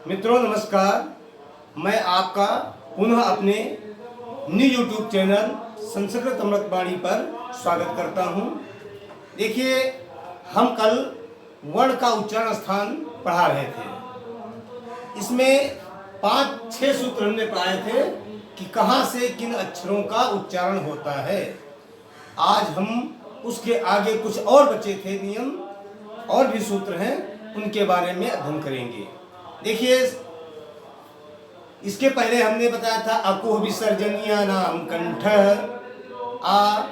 मित्रों नमस्कार। मैं आपका पुनः अपने न्यू यूट्यूब चैनल संस्कृत अमृतवाणी पर स्वागत करता हूं। देखिए, हम कल वर्ण का उच्चारण स्थान पढ़ा रहे थे। इसमें 5-6 सूत्र हमने पढ़ाए थे कि कहाँ से किन अक्षरों का उच्चारण होता है। आज हम उसके आगे कुछ और बचे थे नियम और भी सूत्र हैं, उनके बारे में अध्ययन करेंगे। देखिए, इसके पहले हमने बताया था अकुह विसर्जनीय नाम कंठ। आ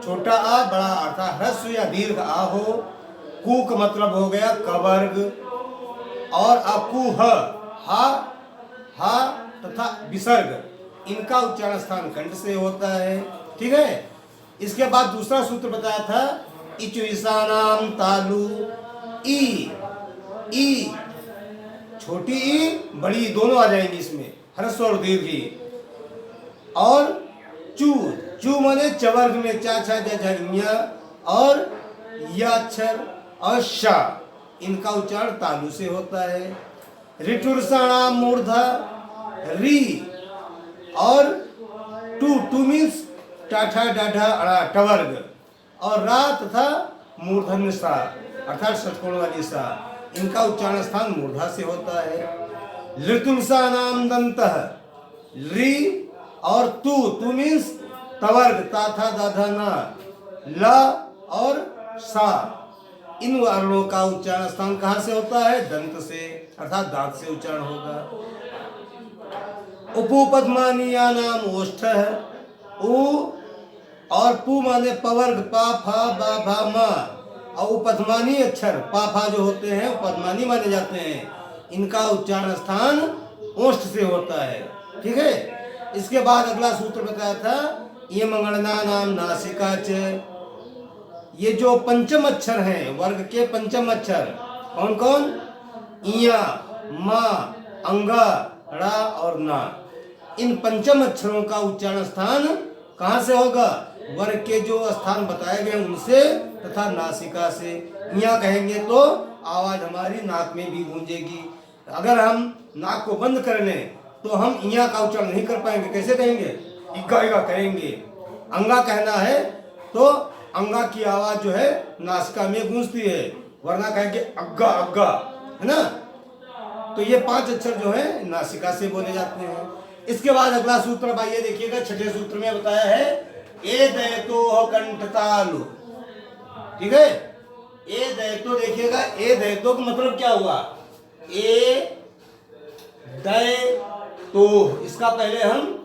छोटा आ बड़ा अर्थात ह्रस्व या दीर्घ आ हो। कु का मतलब हो गया कवर्ग। और अकुह हा हा तथा विसर्ग, इनका उच्चारण स्थान कंठ से होता है। ठीक है। इसके बाद दूसरा सूत्र बताया था इचुइसानाम तालु। ई छोटी ई बड़ी दोनों आ जाएंगी इसमें, ह्रस्व और दीर्घ ई। और चू माने चवर्ग में चा छा झ और या अक्षर और शा, इनका उच्चारण तालु से होता है। ऋटुर्षणा मूर्धा री और टू मीन्स टाठा डाढ़ा अड़ा टवर्ग। और रा तथा मूर्धन्य सा अर्थात षटकोण वाली सा, इनका उच्चारण स्थान मूर्धा से होता है। ऋतुलसा नाम दंतः री और तू मीन्स तवर्ग ता था दाधा ना ला और सा, इन वर्णों का उच्चारण स्थान कहाँ से होता है? दंत से अर्थात दांत से उच्चारण होगा। उपपद्मानीया नाम ओष्ठ है। उ और पू माने पवर्ग पा फा बा भा मा, और उपध्मानी अक्षर पा फा जो होते हैं उपध्मानी माने जाते हैं, इनका उच्चारण स्थान ओष्ठ से होता है। ठीक है। इसके बाद अगला सूत्र बताया था ये मंगलना नाम नासिका च। ये जो पंचम अक्षर हैं, वर्ग के पंचम अक्षर कौन कौन? इया मा अंगा ड़ा और ना, इन पंचम अक्षरों का उच्चारण स्थान कहाँ से होगा? वर्ग के जो स्थान बताए गए उनसे तथा नासिका से। इया कहेंगे तो आवाज हमारी नाक में भी गूंजेगी। अगर हम नाक को बंद कर लें तो हम इया का उच्चारण नहीं कर पाएंगे। कैसे कहेंगे? इग्गा इग्गा कहेंगे। अंगा कहना है तो अंगा की आवाज जो है नासिका में गूंजती है, वरना कहेंगे अग्गा अग्गा, है ना। तो ये 5 अक्षर जो है नासिका से बोले जाते हैं। इसके बाद अगला सूत्र आइए देखिएगा, छठे सूत्र में बताया है ए दैतो कंठ तालु। ठीक है। ए दैतो देखिएगा, ए दैतो का मतलब क्या हुआ? ए दै तो, इसका पहले हम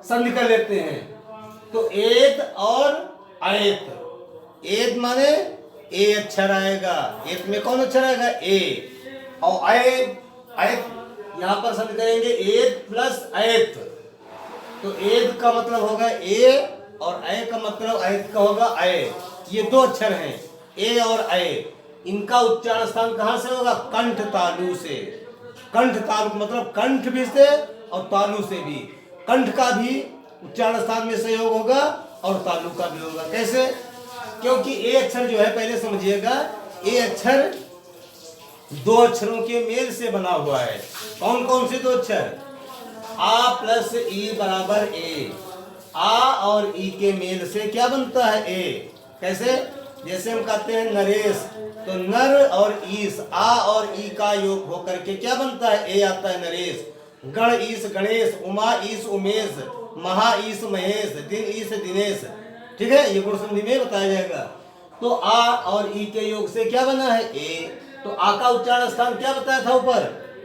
संधि कर लेते हैं। तो एत और आयत। एत माने ए अक्षर आएगा, एत में कौन अक्षर आएगा? ए। और आयत यहां पर संधि करेंगे एत प्लस आयत। तो एत का मतलब होगा ए और आय का मतलब आयत का होगा आय। ये 2 अक्षर हैं ए और आय, इनका उच्चारण स्थान कहां से होगा? कंठ तालु से। कंठ तालु मतलब कंठ भी से और तालु से भी। कंठ का भी उच्चारण स्थान में सहयोग होगा और तालु का भी होगा। कैसे? क्योंकि ए अक्षर जो है, पहले समझिएगा, ए अक्षर 2 अक्षरों के मेल से बना हुआ है। कौन कौन से 2 अक्षर? आ प्लस ई बराबर ए। आ और ई के मेल से क्या बनता है? ए। कैसे? जैसे हम कहते हैं नरेश, तो नर और ईस, आ और ई का योग होकर के क्या बनता है? ए आता है नरेश। गण ईस गणेश, उमा ईस उमेश, महा ईस महेश, दिन ईस दिनेश। ठीक है, ये गुण संधि में बताया जाएगा। तो आ और ई के योग से क्या बना है? ए। तो आ का उच्चारण स्थान क्या बताया था ऊपर?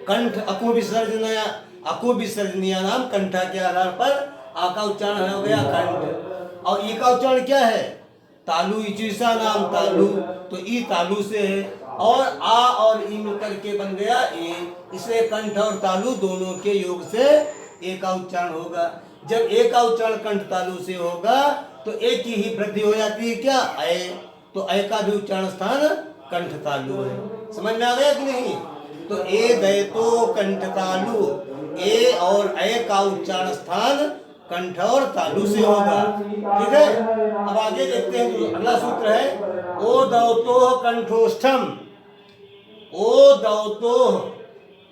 कंठ। अकु विसर्जनीय नाम कंठा के आधार पर आ का उच्चारण हो गया कंठ। और ई का उच्चारण क्या है? तालु। इचुसा नाम तालु, तो ई तालु से है। और आ और ई मिलकर के बन गया ए, इसलिए कंठ और तालु दोनों के योग से ए का उच्चारण होगा। जब ए का उच्चारण कंठ तालु से होगा तो ए की ही वृद्धि हो जाती है क्या? अय। तो अय का भी उच्चारण स्थान कंठ तालु है। समझ में आ गया कि नहीं? तो ए दैतो कंठ तालु, ए और अय का उच्चारण स्थान कंठ और तालु से होगा। ठीक है। अब आगे देखते हैं, तो अगला सूत्र है ओ दौतो कंठोष्ठम। ओ दौतो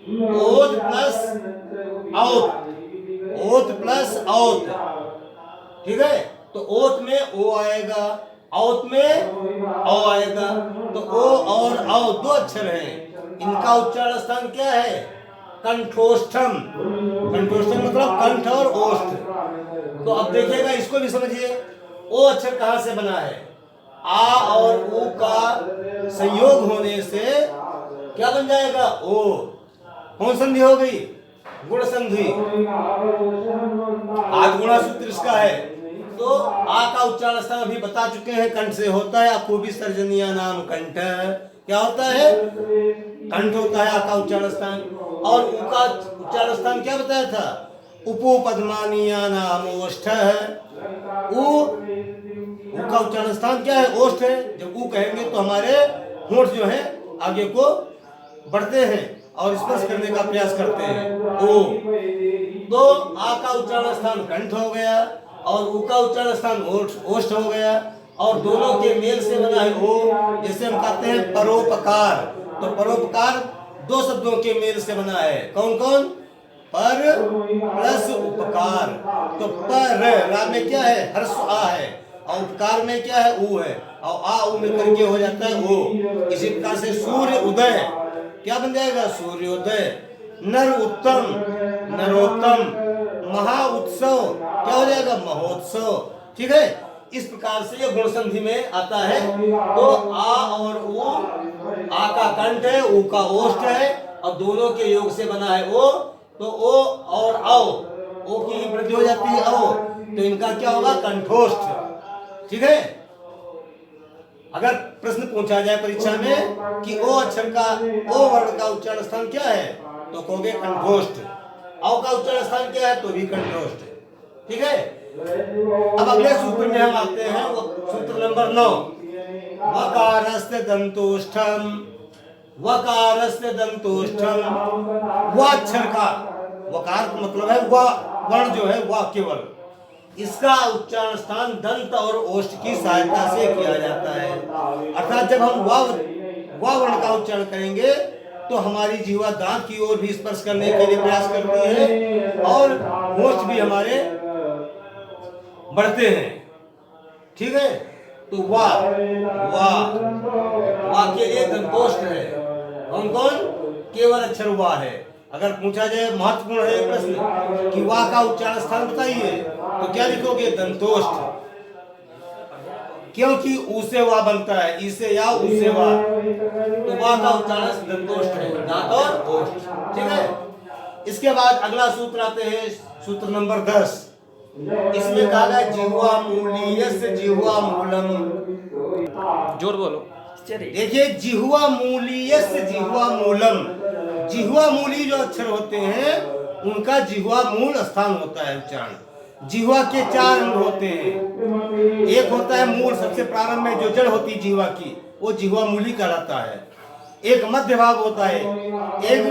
ओत प्लस औत, ओत प्लस औत, ठीक है। तो ओत में ओ आएगा, औत में औ आएगा। तो ओ और औ दो अक्षर हैं, इनका उच्चारण स्थान क्या है? कंठोष्ठम। कंठोष्ठम मतलब कंठ और ओष्ठ। तो अब देखिएगा, इसको भी समझिए। ओ अक्षर कहां से बना है? आ और उ का संयोग होने से क्या बन जाएगा? ओ। कौन संधि हो गई? गुण संधि। आठ गुणा सूत्र इसका है। तो आ का उच्चारण स्थान अभी बता चुके हैं, कंठ से होता है। आपको भी सर्जनिया नाम कंठ क्या होता है? कंठ होता है आ का उच्चारण स्थान। और उ का उच्चारण स्थान क्या बताया था? उपो पद्मानिया नाम ओष्ठ। उ का उच्चारण स्थान क्या है? ओष्ठ है। जब उ कहेंगे तो हमारे होंठ जो है आगे को बढ़ते हैं और स्पर्श करने का प्रयास करते हैं। ओ। तो आ का उच्चारण स्थान कंठ हो गया और उ का उच्चारण स्थान ओष्ठ हो गया, और दोनों के मेल से बना है ओ। जैसे हम कहते हैं परोपकार, तो परोपकार दो शब्दों के मेल से बना है। कौन कौन? पर प्लस उपकार। तो पर रा में क्या है? हर्ष आ है, और उपकार में क्या है? ऊ है, और आ ऊ में करके हो जाता है ओ। इसी प्रकार से सूर्य उदय क्या बन जाएगा? सूर्योदय। नर उत्तम, नरोत्तम। महा उत्सव क्या हो जाएगा? महोत्सव, ठीक है। इस प्रकार से ये गुण संधि में आता है। तो आ और उ, आ का कंठ है, उ का ओष्ठ है, और दोनों के योग से बना है ओ। तो ओ और औ, ओ की ही वृद्धि हो जाती है औ, तो इनका क्या होगा? कंठोष्ठ, ठीक है। अगर प्रश्न पूछा जाए परीक्षा में कि ओ अक्षर का, ओ वर्ण का उच्चारण स्थान क्या है, तो कहोगे कंठोष्ठ। औ का उच्चारण स्थान क्या है? तो भी कंठोष्ठ, ठीक है। अब अगले सूत्र में हम आते हैं, वो सूत्र नंबर 9। वकारस्य दंतोष्ठम, वकारस्य दंतोष्ठम। व अक्षर का, वकार का मतलब है व वर्ण जो है, व केवल, इसका उच्चारण स्थान दंत और ओष्ठ की सहायता से किया जाता है। अर्थात जब हम व वर्ण का उच्चारण करेंगे तो हमारी जीवा दांत की ओर भी स्पर्श करने के लिए प्रयास करती है, और ओष्ठ भी हमारे बढ़ते हैं, ठीक है। तो वाह वाह, वाह के लिए दंतोष्ठ है। कौन कौन? केवल अक्षर वाह है। अगर पूछा जाए, महत्वपूर्ण है प्रश्न कि वाह का उच्चारण स्थान बताइए, तो क्या लिखोगे? दंतोष्ठ, क्योंकि ऊ से वाह बनता है, ई से या ऊ से वाह, तो वाह का उच्चारण दंतोष्ठ है, दांत और ओष्ठ, ठीक है। इसके बाद अगला सूत्र आते हैं, सूत्र नंबर 10। इसमें कहा गया जिह्वा मूलीयस्य जिह्वा मूलम। जोर बोलो। देखिए, जिह्वा मूलीयस्य जिह्वा मूलम। जिह्वा मूली जो अक्षर होते हैं उनका जिह्वा मूल स्थान होता है उच्चारण। जिह्वा के 4 अंग होते हैं। एक होता है मूल, सबसे प्रारंभ में जो जड़ होती है जिह्वा की, वो जिह्वा मूली कहलाता है। एक मध्य भाग होता है, एक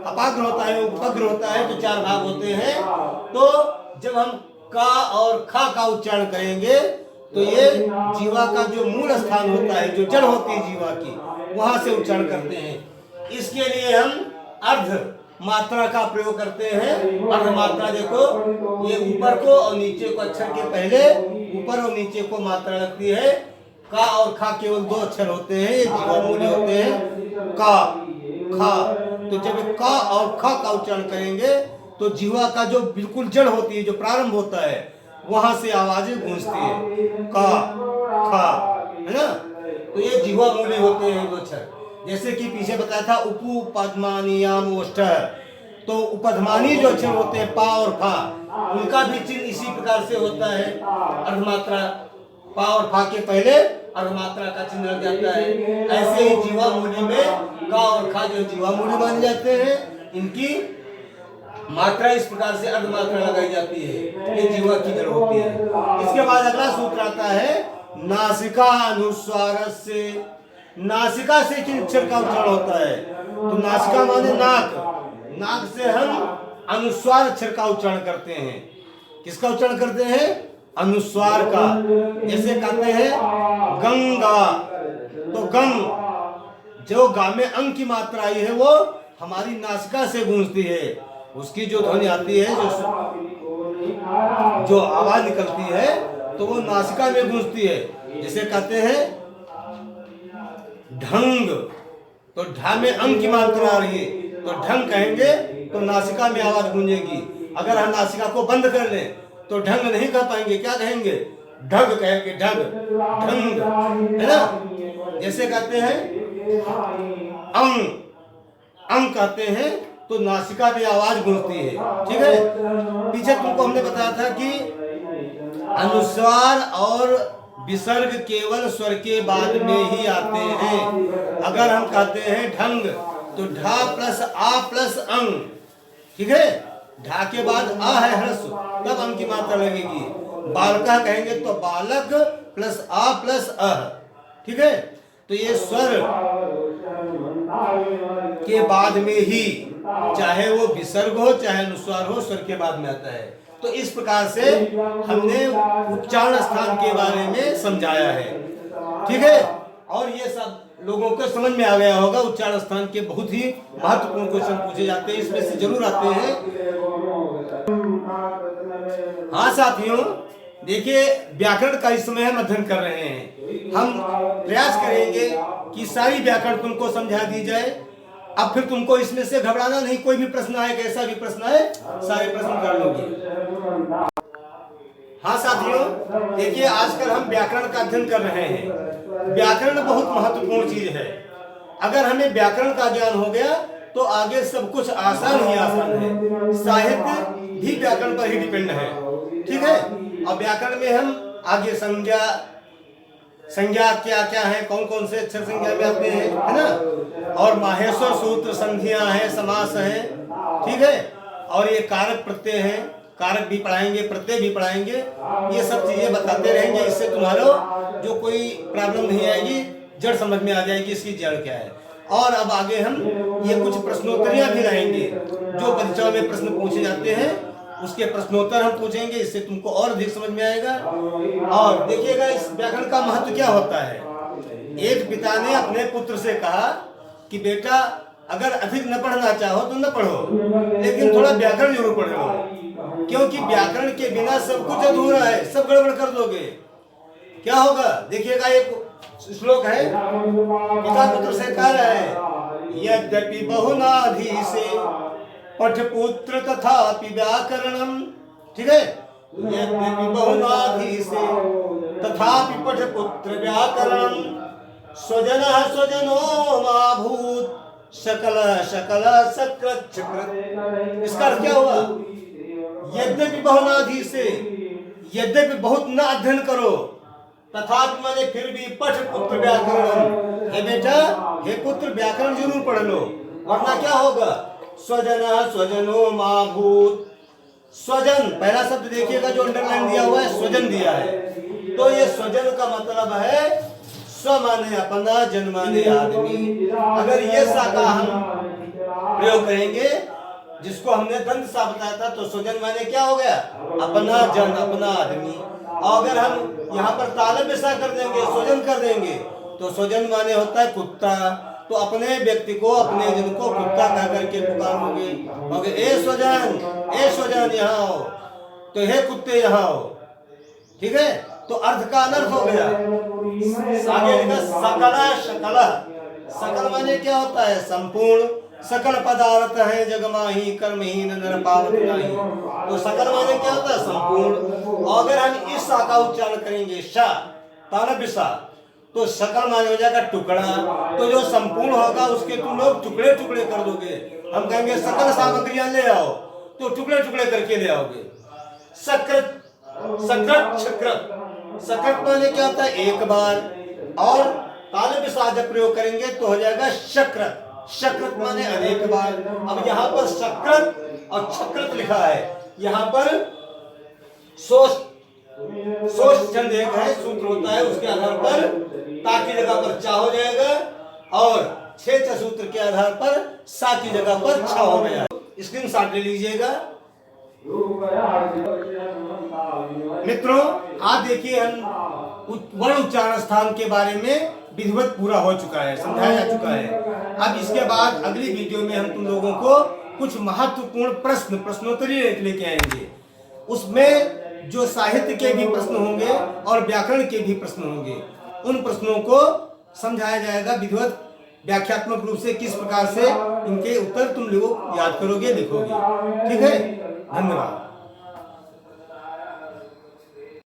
अपाग्र होता है, उपग्र होता है, तो 4 भाग होते हैं। तो जब हम का और खा का उच्चारण करेंगे तो ये जीवा का जो मूल स्थान होता है, जो जड़ होती है जीवा की, वहां से उच्चारण करते हैं। इसके लिए हम अर्ध मात्रा का प्रयोग करते हैं। अर्ध मात्रा देखो, ये ऊपर को और नीचे को, अक्षर के पहले ऊपर और नीचे को मात्रा लगती है। का और खा केवल 2 अक्षर होते हैं, ये जीवा मूल्य होते हैं, का खा। तो जब का और खा का उच्चारण करेंगे तो जीवा का जो बिल्कुल जड़ होती है, जो प्रारंभ होता है, वहां से आवाजें गूंजती है, का खा, है ना। तो ये जीवा मूल्य होते हैं 2 अक्षर। जैसे कि पीछे बताया था उपु पद्मानियाम ओष्ठ, तो उपधमानी जो अक्षर होते हैं पा और फा, उनका भी चिन्ह इसी प्रकार से होता है। अर्धमात्रा, पा और फा के पहले अर्धमात्रा का चिन्ह लग जाता है। ऐसे ही जीवा मूल्य में का और खा जो जीवा मूल्य माने जाते हैं, इनकी मात्रा इस प्रकार से अर्धमात्रा लगाई जाती है, ये जीवा की जड़ होती है। इसके बाद अगला सूत्र आता है नासिका अनुस्वार से। नासिका से किन अक्षर का उच्चारण होता है? तो नासिका माने नाक, नाक से हम अनुस्वार अक्षर का उच्चारण करते हैं। किसका उच्चारण करते हैं? अनुस्वार का। जैसे कहते हैं गंगा, तो गंग, जो गा में अंग की मात्रा आई है वो हमारी नासिका से गूंजती है, उसकी जो ध्वनि आती है, जो आवाज निकलती है, तो वो नासिका में गूंजती है। जिसे कहते हैं ढंग, तो ढा में अंग की मात्रा आ रही है, तो ढंग कहेंगे तो नासिका में आवाज गूंजेगी। अगर हम नासिका को बंद कर लें तो ढंग नहीं कह पाएंगे, क्या कहेंगे? ढग कहेंगे, ढग, ढंग, है ना। जैसे कहते हैं अंग, अंग कहते हैं तो नासिका में आवाज गूंजती है, ठीक है। पीछे तुमको हमने बताया था कि अनुस्वार और विसर्ग केवल स्वर के बाद में ही आते हैं। अगर हम कहते हैं ढंग तो ढा प्लस आ प्लस अंग, ठीक है। ढा के बाद आ है ह्रस्व, तब अंग की मात्रा लगेगी। बालका कहेंगे तो बालक प्लस आ प्लस अ, ठीक है। तो ये स्वर के बाद में ही, चाहे वो विसर्ग हो चाहे अनुस्वार हो, स्वर के बाद में आता है। तो इस प्रकार से हमने उच्चारण स्थान के बारे में समझाया है, ठीक है। और ये सब लोगों को समझ में आ गया होगा। उच्चारण स्थान के बहुत ही महत्वपूर्ण क्वेश्चन पूछे जाते हैं, इसमें से जरूर आते हैं। हाँ साथियों, देखिए व्याकरण का इस समय हम अध्ययन कर रहे हैं। हम प्रयास करेंगे कि सारी व्याकरण तुमको समझा दी जाए। अब फिर तुमको इसमें से घबराना नहीं, कोई भी प्रश्न आए, कैसा भी प्रश्न आए, सारे प्रश्न कर लोगे। हाँ साथियों, देखिए आजकल हम व्याकरण का अध्ययन कर रहे हैं। व्याकरण बहुत महत्वपूर्ण चीज है। अगर हमें व्याकरण का ज्ञान हो गया तो आगे सब कुछ आसान ही आसान है। साहित्य भी व्याकरण पर ही डिपेंड है, ठीक है। और व्याकरण में हम आगे संज्ञा, संज्ञा क्या क्या है, कौन कौन से अक्षर संज्ञा में आते हैं, है ना। और माहेश्वर सूत्र, संधियां हैं, समास है, ठीक है। और ये कारक प्रत्यय है, कारक भी पढ़ाएंगे, प्रत्यय भी पढ़ाएंगे। ये सब चीजें बताते रहेंगे। इससे तुम्हारा जो कोई प्रॉब्लम नहीं आएगी, जड़ समझ में आ जाएगी इसकी जड़ क्या है। और अब आगे हम ये कुछ प्रश्नोत्तरियां भी रहेंगे, जो परीक्षाओं में प्रश्न पूछे जाते हैं, उसके प्रश्नोत्तर हम पूछेंगे। इससे तुमको और अधिक समझ में आएगा। और देखिएगा इस व्याकरण का महत्व क्या होता है। एक पिता ने अपने पुत्र से कहा कि बेटा अगर अधिक न पढ़ना चाहो तो न पढ़ो, लेकिन थोड़ा व्याकरण जरूर पढ़ो, क्योंकि व्याकरण के बिना सब कुछ अधूरा है, सब गड़बड़ कर दोगे। क्या होगा? देखिएगा एक श्लोक है, पिता पुत्र से कह रहा है, यद्यपि बहुनाधि से पठ पुत्र तथापि व्याकरणम, ठीक है। यद्यपि बहुनाधि से तथापि पठ पुत्र व्याकरणम, स्वजनः स्वजनो मा भूत सकल सकल सकृत सकृत। इसका अर्थ क्या हुआ? यद्यपि बहुनाधि से, यद्यपि बहुत न अध्ययन करो, तथापि माने फिर भी पठ पुत्र व्याकरण। हे बेटा, हे पुत्र व्याकरण जरूर पढ़ लो, वरना क्या होगा? स्वजन स्वजनो मा भूत। स्वजन पहला शब्द देखिएगा जो अंडरलाइन दिया हुआ है, स्वजन दिया है। तो ये स्वजन का मतलब है स्व माने अपना, जन माने आदमी। अगर ये सा का हम प्रयोग करेंगे, जिसको हमने दंत सा बताया था, तो स्वजन माने क्या हो गया? अपना जन, अपना आदमी। और अगर हम यहाँ पर तालव्य सा कर देंगे, स्वजन कर देंगे, तो स्वजन माने होता है कुत्ता। तो अपने व्यक्ति को, अपने जन को कुत्ता कह करके पुकारोगे, कहोगे ए स्वजन, ए स्वजन यहाँ आओ, तो हे कुत्ते यहाँ आओ, ठीक है। तो अर्थ का अनर्थ हो गया। आगे लिखा सकल शकल। सकल माने क्या होता है? संपूर्ण। सकल पदार्थ है जगमाही, कर्महीन नर पावत नहीं। तो सकल माने क्या होता है? संपूर्ण। और अगर हम इस सा का उच्चारण करेंगे, शा तालव्य सा, तो सकल माने हो जाएगा टुकड़ा। तो जो संपूर्ण होगा उसके तुम लोग टुकड़े टुकड़े कर दोगे। हम कहेंगे सकल सामग्रियां ले आओ, तो टुकड़े टुकड़े करके ले आओगे। सकृत, सकृत छकृत। सकृत माने क्या होता है? एक बार। और तालव्य सा जब प्रयोग करेंगे तो हो जाएगा शकृत। शकृत माने अनेक बार। अब यहाँ पर सकृत और छकृत लिखा है, यहाँ पर सोच छंद एक है, सूत्र होता है, उसके आधार पर ता की जगह पर चा हो जाएगा, और छेच सूत्र के आधार पर सा की जगह पर छा हो गया। स्क्रीनशॉट ले लीजिएगा मित्रों। आज देखिए हम वर्ण उच्चारण स्थान के बारे में विधिवत पूरा हो चुका है, समझाया जा चुका है। अब इसके बाद अगली वीडियो में हम तुम लोगों को कुछ महत्वपूर्ण प्रश्नोत्तरी लेके आएंगे। उसमें जो साहित्य के भी प्रश्न होंगे और व्याकरण के भी प्रश्न होंगे, उन प्रश्नों को समझाया जाएगा विधिवत व्याख्यात्मक रूप से, किस प्रकार से इनके उत्तर तुम लोग याद करोगे, लिखोगे। ठीक है, धन्यवाद।